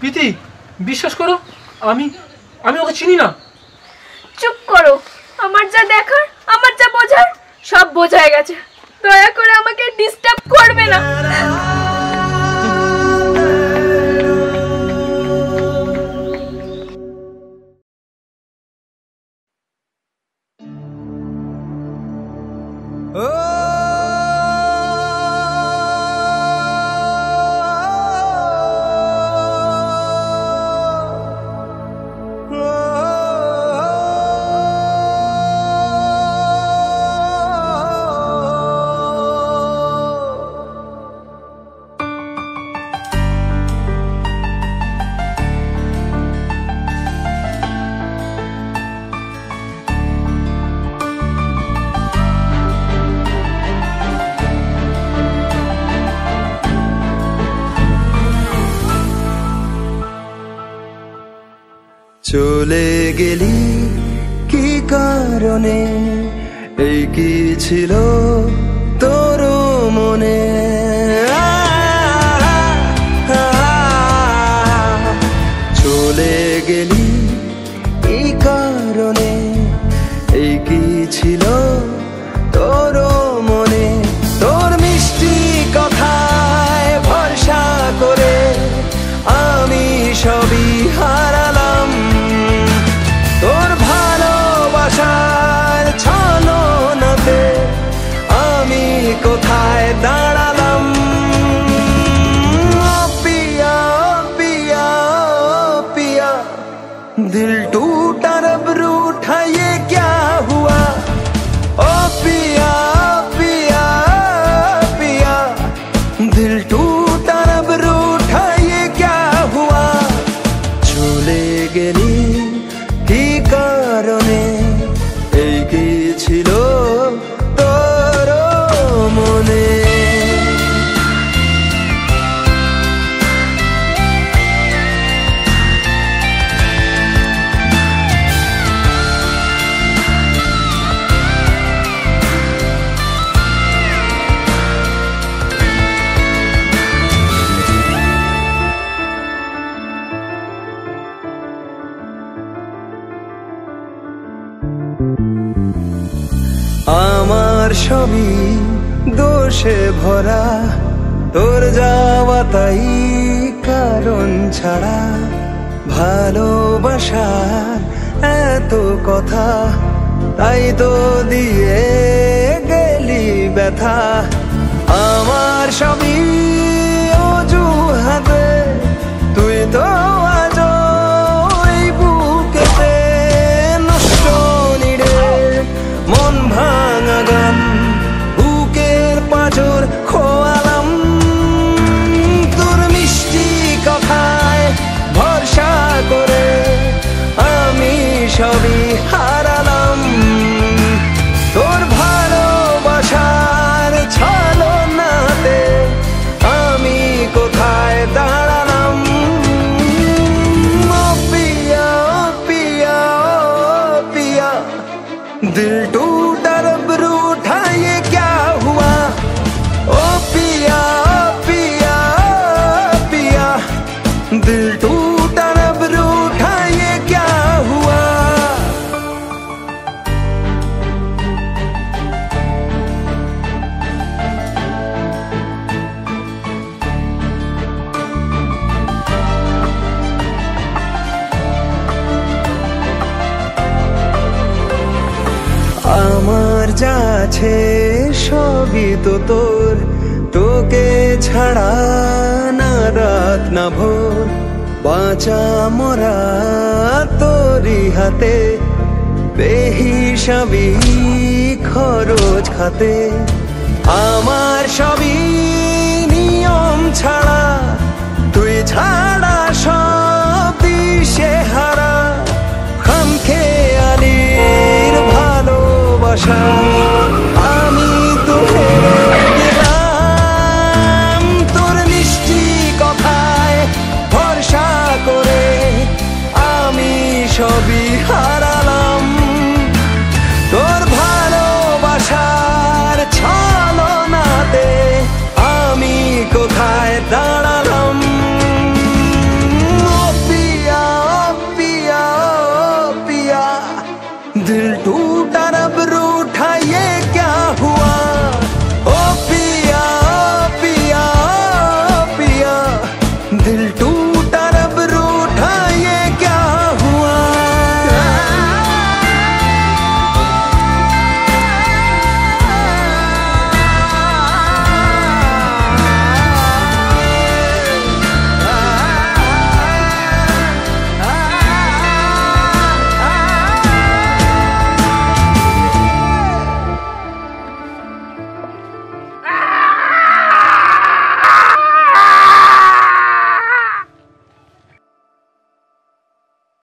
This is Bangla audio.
প্রীতি, বিশ্বাস করো, আমি আমি ওকে চিনি না। চুপ করো, আমার যা দেখার, আমার যা বোঝার সব বোঝায় গেছে। দয়া করে আমাকে ডিস্টার্ব করবে না। চলে গেলি কি কারণে, এই কি ছিল তোর মনে? চলে গেলি কি কারণে, এই কি ছিল তোর মনে? তোর মিষ্টি কথায় ভরসা করে আমি সবই হারালাম। তোর ভালোবাসার ছলনাতে আমি কোথায় দাঁড়ালাম? পিয়া পিয়া পিয়া, দিল टूटा रब रूठा ये क्या हुआ? ओ पिया पिया पिया, दिल टूटा रब रूठा ये क्या हुआ? চলে গেলি কি কারণে, এই কি ছিল তোর মনে? আমার সবই দোষে ভরা, তোর যাওয়া তাই কারণ ছাড়া। ভালোবাসার এত কথা, তাই তো দিয়ে গেলি ব্যথা। আমার সবই অজুহাতে, তুই তো আজ ওই বুকেতে নষ্ট নিরে মন ভাঙা গান, বুকের পাঁজর খোয়ালাম। তোর মিষ্টি কথায় ভরসা করে আমি সবই হারালাম। তোর ভালোবাসার ছলনাতে আমি কোথায় দাঁড়ালাম? ও পিয়া পিয়া পিয়া, दिल टूटा रब रूठा ये क्या हुआ? ओ पिया पिया पिया, दिल टूटा रब रूठा ये क्या हुआ? আমার যা আছে সবই তো তোর, তোকে ছাড়া না রাত না ভোর। বাঁচা মরা তোরই হাতে, বেহিসাবি খরচ খাতে। আমার সবই নিয়ম ছাড়া, তুই ছাড়া